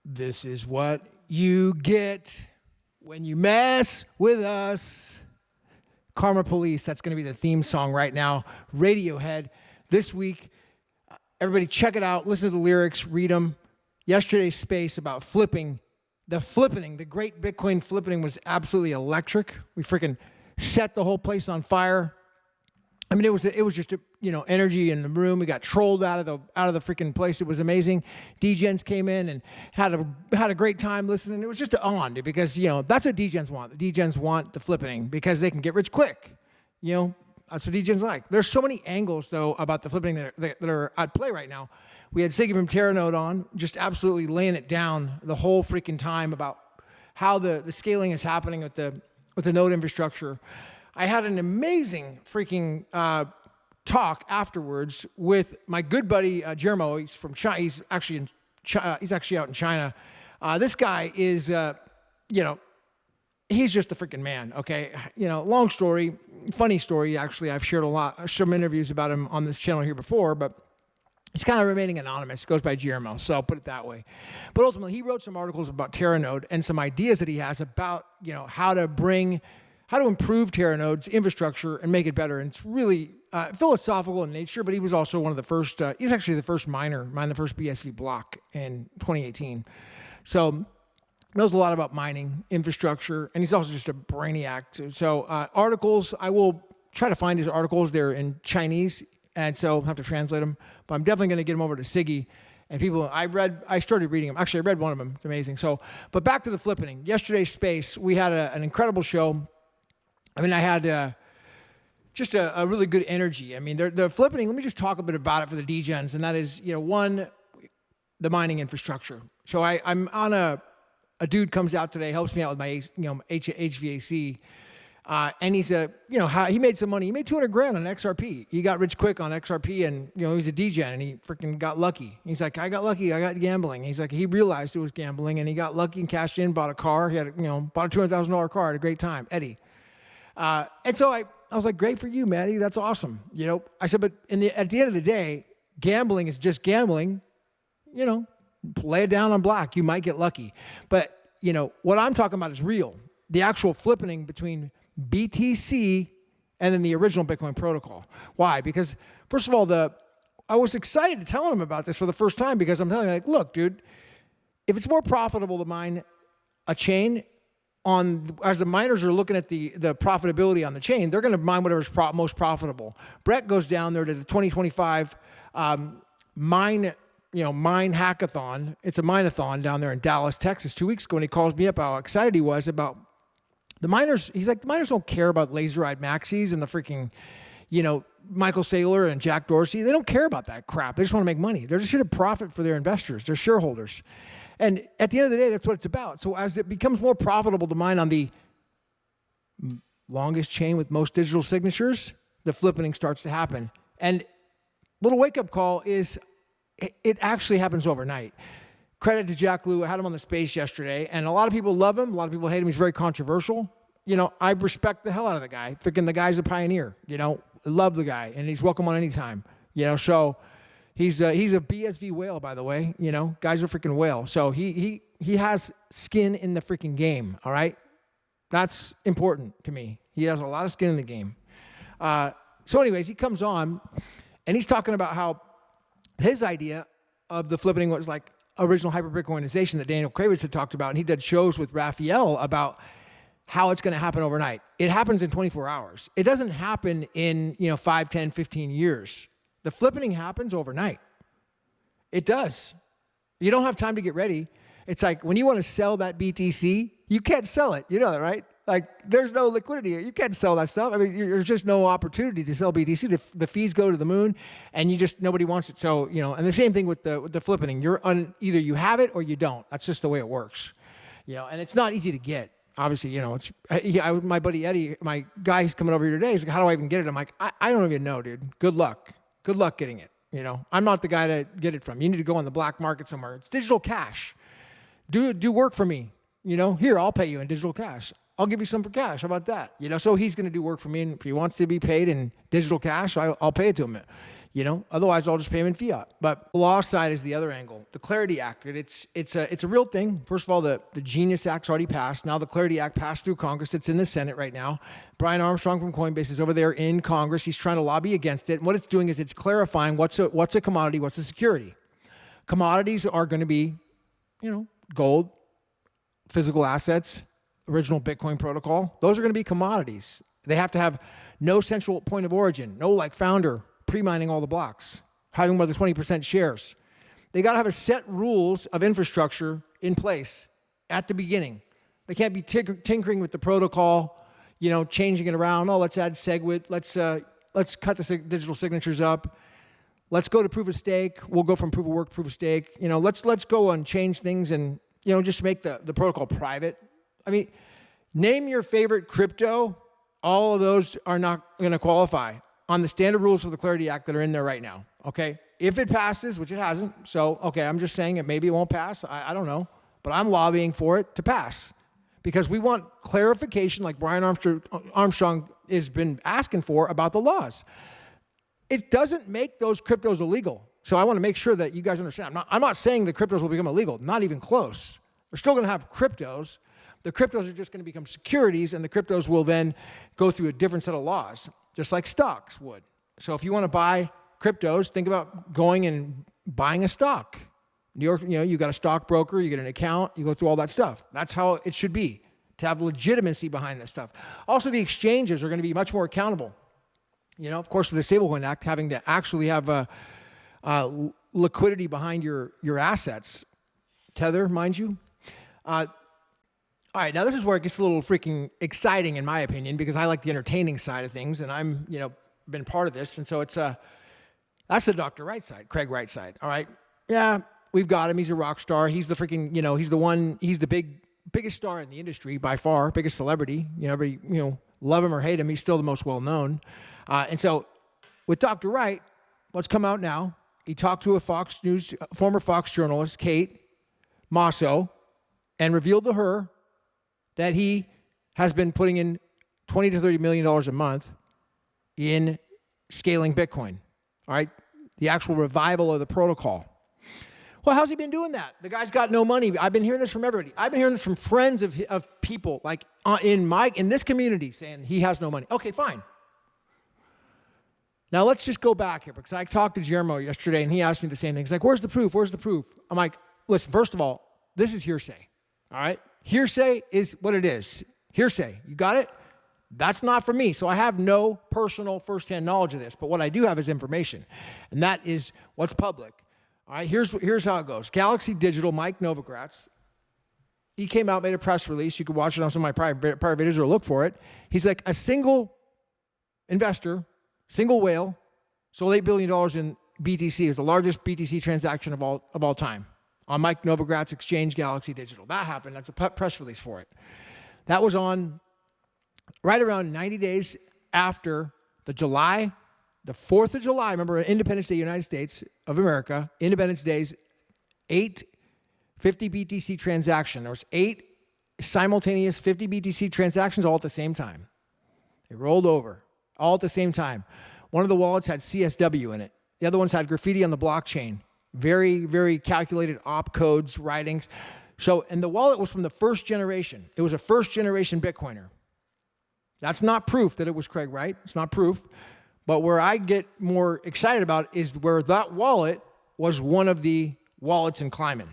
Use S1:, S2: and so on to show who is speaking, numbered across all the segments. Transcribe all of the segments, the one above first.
S1: This is what you get when you mess with us. Karma Police, that's going to be the theme song right now. Radiohead. This week, everybody check it out. Listen to the lyrics, read them. Yesterday's space about flipping. The great Bitcoin flipping was absolutely electric. We freaking set the whole place on fire. I mean, it was just energy in the room. We got trolled out of the freaking place. It was amazing. DJs came in and had a great time listening. It was just on, dude, because that's what DJs want. The DJs want the flipping because they can get rich quick. That's what DJs like. There's so many angles though about the flipping that are at play right now. We had Siggy from Terranode on, just absolutely laying it down the whole freaking time about how the scaling is happening with the node infrastructure. I had an amazing freaking talk afterwards with my good buddy Jermo. He's from China. He's actually out in China. This guy is, he's just a freaking man. Okay, long story, funny story. Actually, I've shared some interviews about him on this channel here before, but he's kind of remaining anonymous. Goes by Jermo, so I'll put it that way. But ultimately, he wrote some articles about Terranode and some ideas that he has about how to improve Terranode's infrastructure and make it better. And it's really philosophical in nature, but he was also one of the first, he's actually the first mine the first BSV block in 2018. So knows a lot about mining, infrastructure, and he's also just a brainiac. So articles, I will try to find his articles. They're in Chinese, and so I'll have to translate them. But I'm definitely going to get them over to Siggy. And I started reading them. Actually, I read one of them. It's amazing. So, but back to the flipping. Yesterday's space, we had an incredible show. I mean, I had just a really good energy. I mean, the flipping, let me just talk a bit about it for the DGens, and that is, one, the mining infrastructure. So I'm on a dude comes out today, helps me out with my HVAC, and he's he made some money. He made $200,000 on XRP. He got rich quick on XRP, and he's a DGen, and he freaking got lucky. He's like, I got lucky. I got gambling. He's like, he realized it was gambling, and he got lucky and cashed in, bought a car. He had bought a $200,000 car, had a great time. Eddie. And so I was like, great for you, Maddie. That's awesome. I said, but at the end of the day, gambling is just gambling. Lay it down on black. You might get lucky. But, what I'm talking about is real. The actual flipping between BTC and then the original Bitcoin protocol. Why? Because, first of all, I was excited to tell him about this for the first time because I'm telling him, like, look, dude, if it's more profitable to mine a chain as the miners are looking at the profitability on the chain, they're going to mine whatever's most profitable. Brett goes down there to the 2025 mine hackathon. It's a mine-a-thon down there in Dallas, Texas, 2 weeks ago, and he calls me up how excited he was about the miners. He's like, the miners don't care about laser-eyed maxis and the freaking, Michael Saylor and Jack Dorsey. They don't care about that crap. They just want to make money. They're just here to profit for their investors, their shareholders. And at the end of the day, that's what it's about. So as it becomes more profitable to mine on the longest chain with most digital signatures, the flipping starts to happen. And little wake-up call is it actually happens overnight. Credit to Jack Lew. I had him on the space yesterday, and a lot of people love him. A lot of people hate him. He's very controversial. I respect the hell out of the guy. Freaking the guy's a pioneer. Love the guy, and he's welcome on any time. So... He's a BSV whale, by the way. Guy's a freaking whale. So he has skin in the freaking game. All right, that's important to me. He has a lot of skin in the game. So, anyways, he comes on, and he's talking about how his idea of the flipping was like original hyper-Bitcoinization that Daniel Kravitz had talked about, and he did shows with Raphael about how it's going to happen overnight. It happens in 24 hours. It doesn't happen in 5, 10, 15 years. The flipping happens overnight. It does. You don't have time to get ready. It's like when you want to sell that BTC, you can't sell it. You know that, right? Like there's no liquidity. You can't sell that stuff. I mean, there's just no opportunity to sell BTC. The fees go to the moon, and nobody wants it. So and the same thing with the flipping. Either you have it or you don't. That's just the way it works. And it's not easy to get. Obviously, my buddy Eddie, my guy who's coming over here today, he's like, how do I even get it? I'm like, I don't even know, dude. Good luck. Good luck getting it. I'm not the guy to get it from. You need to go on the black market somewhere. It's digital cash. Do work for me. Here, I'll pay you in digital cash. I'll give you some for cash. How about that? So he's going to do work for me, and if he wants to be paid in digital cash, I'll pay it to him. Otherwise I'll just pay them in fiat. But the law side is the other angle. The Clarity Act, it's a real thing. First of all, the Genius Act's already passed. Now the Clarity Act passed through Congress. It's in the Senate right now. Brian Armstrong from Coinbase is over there in Congress. He's trying to lobby against it. And what it's doing is it's clarifying what's a commodity, what's a security. Commodities are going to be, gold, physical assets, original Bitcoin protocol. Those are going to be commodities. They have to have no central point of origin, no founder pre-mining all the blocks, having more than 20% shares. They got to have a set rules of infrastructure in place at the beginning. They can't be tinkering with the protocol, changing it around. Oh, let's add SegWit. Let's cut the digital signatures up. Let's go to proof of stake. We'll go from proof of work to proof of stake. Let's go and change things and just make the protocol private. I mean, name your favorite crypto. All of those are not going to qualify on the standard rules for the Clarity Act that are in there right now, okay? If it passes, which it hasn't, so, okay, I'm just saying maybe it won't pass. I don't know. But I'm lobbying for it to pass because we want clarification like Brian Armstrong has been asking for about the laws. It doesn't make those cryptos illegal. So I want to make sure that you guys understand. I'm not saying the cryptos will become illegal. Not even close. We're still going to have cryptos. The cryptos are just going to become securities, and the cryptos will then go through a different set of laws, just like stocks would. So if you want to buy cryptos, think about going and buying a stock. New York, you got a stockbroker, you get an account, you go through all that stuff. That's how it should be, to have legitimacy behind this stuff. Also, the exchanges are going to be much more accountable. Of course, with the Stablecoin Act, having to actually have liquidity behind your assets. Tether, mind you. All right, now this is where it gets a little freaking exciting, in my opinion, because I like the entertaining side of things, and I'm, been part of this, and so it's that's the Dr. Wright side, Craig Wright side. All right, yeah, we've got him. He's a rock star. He's the freaking, he's the biggest star in the industry by far, biggest celebrity. Everybody, love him or hate him, he's still the most well known. And so, with Dr. Wright, what's come out now? He talked to a former Fox journalist, Kate Mosso, and revealed to her that he has been putting in $20 to $30 million a month in scaling Bitcoin, all right? The actual revival of the protocol. Well, how's he been doing that? The guy's got no money. I've been hearing this from everybody. I've been hearing this from friends of people like in this community saying he has no money. Okay, fine. Now let's just go back here because I talked to Guillermo yesterday and he asked me the same thing. He's like, where's the proof? Where's the proof? I'm like, listen, first of all, this is hearsay, all right? Hearsay is what it is. Hearsay. You got it? That's not for me. So I have no personal firsthand knowledge of this. But what I do have is information. And that is what's public. All right, here's how it goes. Galaxy Digital, Mike Novogratz, he came out, made a press release. You can watch it on some of my prior videos or look for it. He's like, a single investor, single whale, sold $8 billion in BTC. It's the largest BTC transaction of all time. On Mike Novogratz exchange, Galaxy Digital. That happened. That's a press release for it. That was on right around 90 days after the 4th of July, remember Independence Day, United States of America, Independence Day's 8 50 BTC transaction. There was 8 simultaneous 50 BTC transactions all at the same time. They rolled over all at the same time. One of the wallets had CSW in it. The other ones had graffiti on the blockchain. Very, very calculated op codes, writings. So, and the wallet was from the first generation. It was a first generation Bitcoiner. That's not proof that it was Craig Wright. It's not proof. But where I get more excited about is where that wallet was one of the wallets in Kleiman.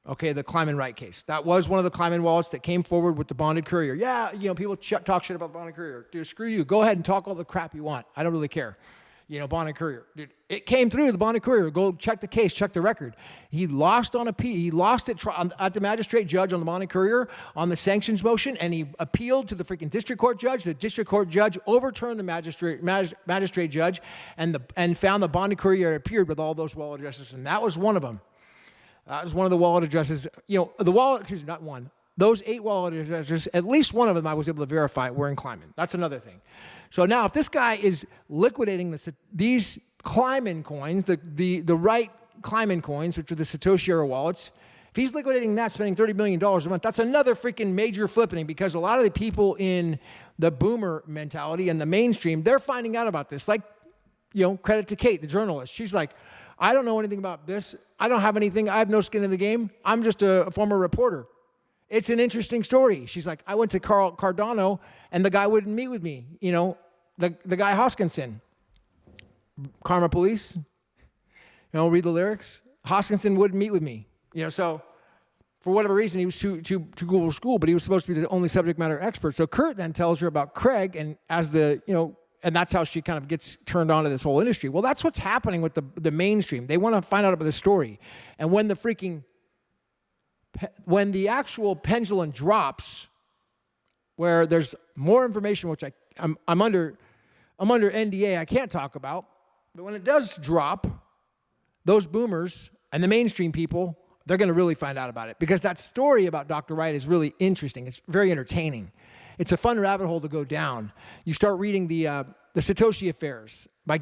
S1: Okay, the Kleiman Wright case. That was one of the Kleiman wallets that came forward with the bonded courier. Yeah, people talk shit about the bonded courier. Dude, screw you. Go ahead and talk all the crap you want. I don't really care. Bonded courier. Dude, it came through the bonded courier. Go check the case, check the record. He lost he lost it at the magistrate judge on the bonded courier on the sanctions motion, and he appealed to the freaking district court judge. The district court judge overturned the magistrate judge and found the bonded courier appeared with all those wallet addresses, and that was one of them. That was one of the wallet addresses. The wallet, not one. Those 8 wallet addresses, at least one of them I was able to verify were in Kleiman. That's another thing. So now if this guy is liquidating these Kleiman coins, the Wright Kleiman coins, which are the Satoshi era wallets, if he's liquidating that, spending $30 million a month, that's another freaking major flipping because a lot of the people in the boomer mentality and the mainstream, they're finding out about this. Like, credit to Kate, the journalist. She's like, I don't know anything about this. I don't have anything. I have no skin in the game. I'm just a former reporter. It's an interesting story. She's like, I went to Carl Cardano, and the guy wouldn't meet with me. The guy Hoskinson. Karma Police. Read the lyrics. Hoskinson wouldn't meet with me. So for whatever reason, he was too cool for school, but he was supposed to be the only subject matter expert. So Kurt then tells her about Craig, and and that's how she kind of gets turned on to this whole industry. Well, that's what's happening with the mainstream. They want to find out about the story. And when the actual pendulum drops, where there's more information, which I'm under NDA, I can't talk about, but when it does drop, those boomers and the mainstream people, they're going to really find out about it, because that story about Dr. Wright is really interesting. It's very entertaining. It's a fun rabbit hole to go down. You start reading the Satoshi Affairs by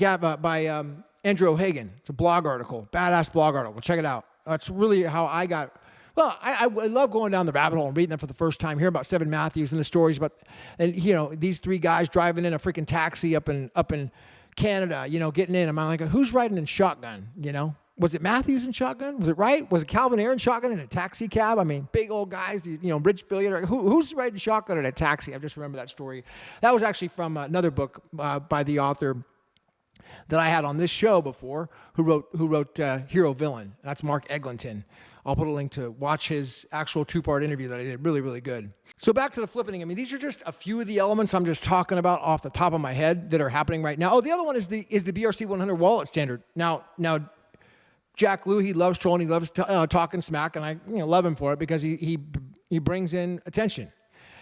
S1: Andrew O'Hagan. It's a blog article, badass blog article. Check it out. That's really how I got. Well, I love going down the rabbit hole and reading them for the first time, hearing about Seven Matthews and the stories about, these three guys driving in a freaking taxi up in Canada, getting in. I'm like, who's riding in shotgun? Was it Matthews in shotgun? Was it Wright? Was it Calvin Ayre in shotgun in a taxi cab? I mean, big old guys, rich billionaire. Who's riding shotgun in a taxi? I just remember that story. That was actually from another book by the author that I had on this show before, who wrote Hero Villain. That's Mark Eglinton. I'll put a link to watch his actual 2-part interview that I did. Really, really good. So back to the flippening. I mean, these are just a few of the elements I'm just talking about off the top of my head that are happening right now. Oh, the other one is the BRC 100 wallet standard. Now, Jack Lew, he loves trolling, he loves talking smack, and I love him for it, because he brings in attention.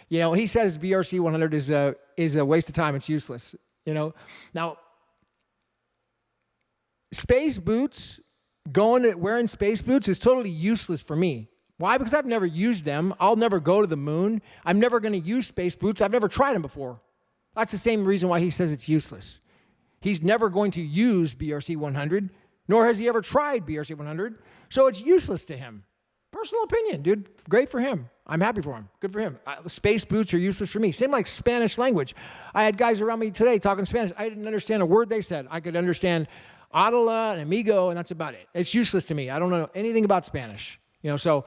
S1: He says BRC 100 is a waste of time. It's useless. Now, space boots, wearing space boots is totally useless for me. Why? Because I've never used them. I'll never go to the moon. I'm never going to use space boots. I've never tried them before. That's the same reason why he says it's useless. He's never going to use BRC 100, nor has he ever tried BRC 100, so it's useless to him. Personal opinion, dude. Great for him. I'm happy for him. Good for him. Space boots are useless for me. Same like Spanish language. I had guys around me today talking Spanish. I didn't understand a word they said. I could understand Adela and amigo, and that's about it. It's useless to me. I don't know anything about Spanish. So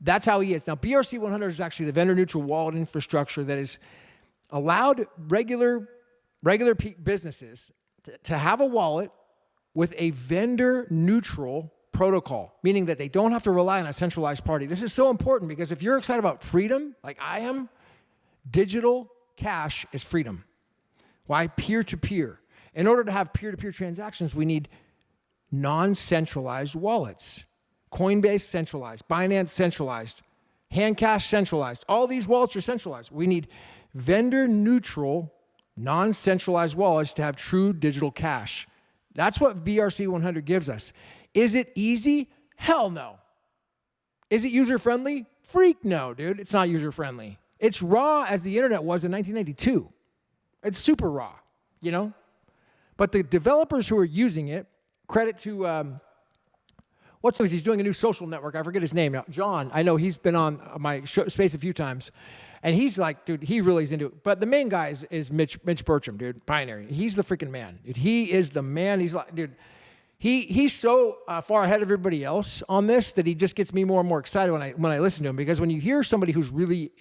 S1: that's how he is. Now, BRC 100 is actually the vendor-neutral wallet infrastructure that has allowed regular businesses to have a wallet with a vendor-neutral protocol, meaning that they don't have to rely on a centralized party. This is so important, because if you're excited about freedom, like I am, digital cash is freedom. Why? Peer-to-peer. In order to have peer-to-peer transactions, we need non-centralized wallets. Coinbase centralized, Binance centralized, Handcash centralized. All these wallets are centralized. We need vendor-neutral, non-centralized wallets to have true digital cash. That's what BRC 100 gives us. Is it easy? Hell no. Is it user-friendly? Freak no, dude. It's not user-friendly. It's raw as the internet was in 1992. It's super raw, But the developers who are using it, credit to, he's doing a new social network. I forget his name now. John, I know he's been on my space a few times. And he's like, dude, he really is into it. But the main guy is Mitch Bertram, dude, Binary. He's the freaking man, dude. He is the man. He's like, dude, he's so far ahead of everybody else on this that he just gets me more and more excited when I listen to him. Because when you hear somebody who's really,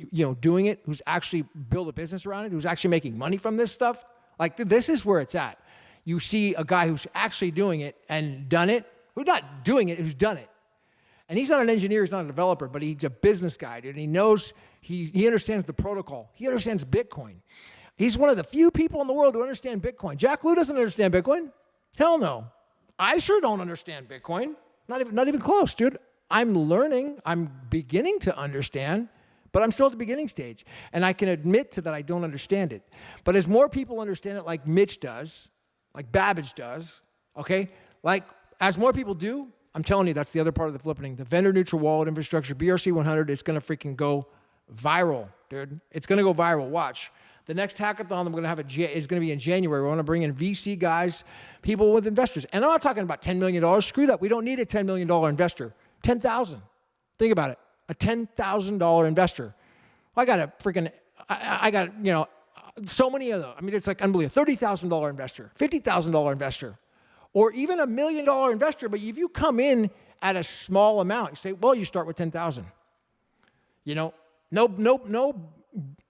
S1: doing it, who's actually built a business around it, who's actually making money from this stuff, like, dude, this is where it's at. You see a guy who's actually doing it and done it, who's not doing it, who's done it. And he's not an engineer, he's not a developer, but he's a business guy, dude. And he knows, he understands the protocol. He understands Bitcoin. He's one of the few people in the world who understand Bitcoin. Jack Lew doesn't understand Bitcoin. Hell no. I sure don't understand Bitcoin. Not even close, dude. I'm learning. I'm beginning to understand, but I'm still at the beginning stage. And I can admit to that I don't understand it. But as more people understand it, like Mitch does, like Babbage does, okay? Like, as more people do, I'm telling you, that's the other part of the flippening. The vendor-neutral wallet infrastructure, BRC 100, is going to freaking go viral, dude. It's going to go viral. Watch. The next hackathon I'm going to have is going to be in January. We want to bring in VC guys, people with investors. And I'm not talking about $10 million. Screw that. We don't need a $10 million investor. $10,000. Think about it. A $10,000 investor. I got So many of them. I mean, it's like unbelievable. $30,000 investor, $50,000 investor, or even $1 million investor. But if you come in at a small amount, you say, well, you start with 10,000. You know, no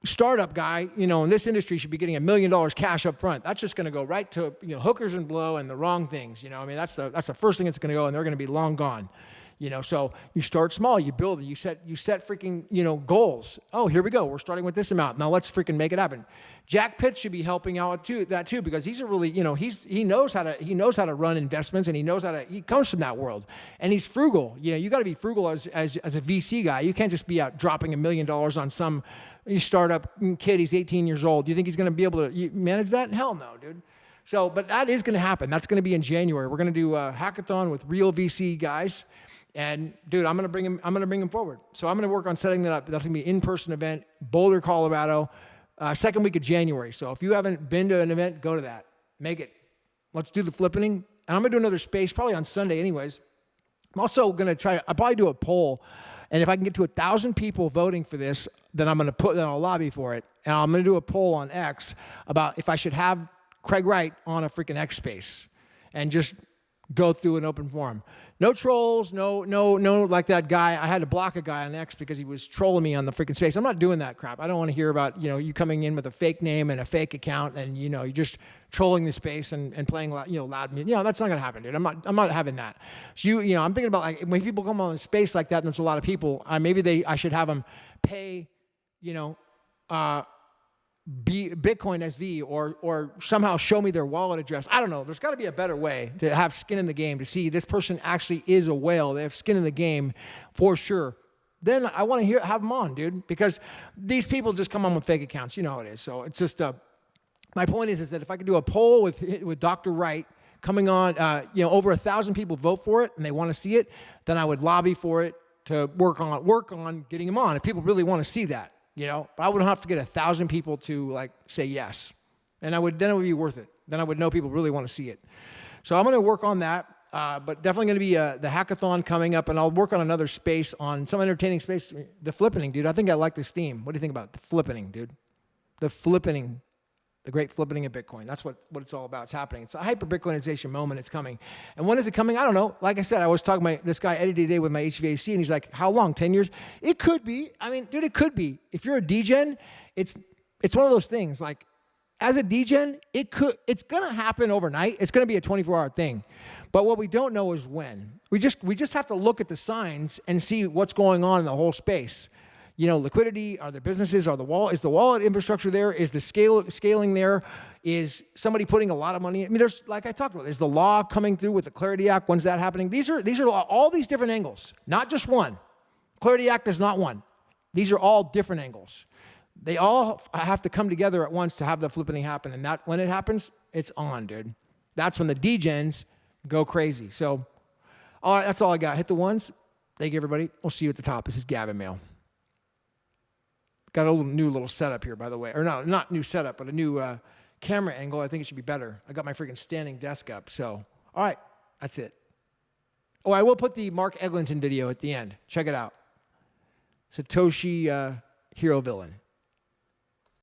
S1: startup guy, you know, in this industry should be getting $1 million cash up front. That's just going to go right to, you know, hookers and blow and the wrong things. You know, I mean, that's the first thing that's going to go, and they're going to be long gone. You know, so you start small, you build it, you set freaking, you know, goals. Oh, here we go. We're starting with this amount. Now let's freaking make it happen. Jack Pitt should be helping out too, because he's a really, you know, he knows how to run investments, and he comes from that world, and he's frugal. Yeah, you got to be frugal as a VC guy. You can't just be out dropping $1 million on some startup kid. He's 18 years old. Do you think he's going to be able to manage that? Hell no, dude. So, but that is going to happen. That's going to be in January. We're going to do a hackathon with real VC guys. And dude, I'm gonna bring him forward. So I'm gonna work on setting that up. That's gonna be an in-person event, Boulder, Colorado, second week of January. So if you haven't been to an event, go to that. Make it. Let's do the flipping. And I'm gonna do another space probably on Sunday, anyways. I'm also gonna I'll probably do a poll, and if I can get to 1,000 people voting for this, then I'll lobby for it. And I'm gonna do a poll on X about if I should have Craig Wright on a freaking X space, and just go through an open forum. No trolls, no, like that guy. I had to block a guy on X because he was trolling me on the freaking space. I'm not doing that crap. I don't want to hear about, you know, you coming in with a fake name and a fake account, and, you know, you're just trolling the space and playing, you know, loud music. You know, that's not going to happen, dude. I'm not having that. So you know, I'm thinking about, like, when people come on a space like that and there's a lot of people, I should have them pay, you know, Bitcoin SV, or somehow show me their wallet address. I don't know. There's got to be a better way to have skin in the game, to see this person actually is a whale. They have skin in the game for sure. Then I want to have them on, dude, because these people just come on with fake accounts. You know how it is. So it's just my point is that if I could do a poll with Dr. Wright coming on, you know, over 1,000 people vote for it and they want to see it, then I would lobby for it to work on getting him on if people really want to see that. You know, I wouldn't have to get 1,000 people to, like, say yes. And then it would be worth it. Then I would know people really want to see it. So I'm going to work on that, but definitely going to be the hackathon coming up, and I'll work on another space, on some entertaining space. The flippening, dude. I think I like this theme. What do you think about the flippening, dude? The flippening. The great flippening of Bitcoin. That's what it's all about. It's happening. It's a hyper-Bitcoinization moment. It's coming. And when is it coming? I don't know. Like I said, I was talking to this guy Eddie today with my HVAC, and he's like, how long? 10 years? It could be. I mean, dude, it could be. If you're a degen, it's one of those things. Like, as a degen, it's going to happen overnight. It's going to be a 24-hour thing. But what we don't know is when. We just have to look at the signs and see what's going on in the whole space. You know, liquidity, are there businesses, is the wallet infrastructure there? Is the scaling there? Is somebody putting a lot of money? I mean, there's, like I talked about, is the law coming through with the Clarity Act? When's that happening? These are all these different angles, not just one. Clarity Act is not one. These are all different angles. They all have to come together at once to have the flipping happen. And that, when it happens, it's on, dude. That's when the degens go crazy. So, all right, that's all I got. Hit the ones. Thank you, everybody. We'll see you at the top. This is Gavin Mehl. Got a new little setup here, by the way. Or no, not new setup, but a new camera angle. I think it should be better. I got my freaking standing desk up. So, all right, that's it. Oh, I will put the Mark Eglinton video at the end. Check it out. Satoshi Hero Villain.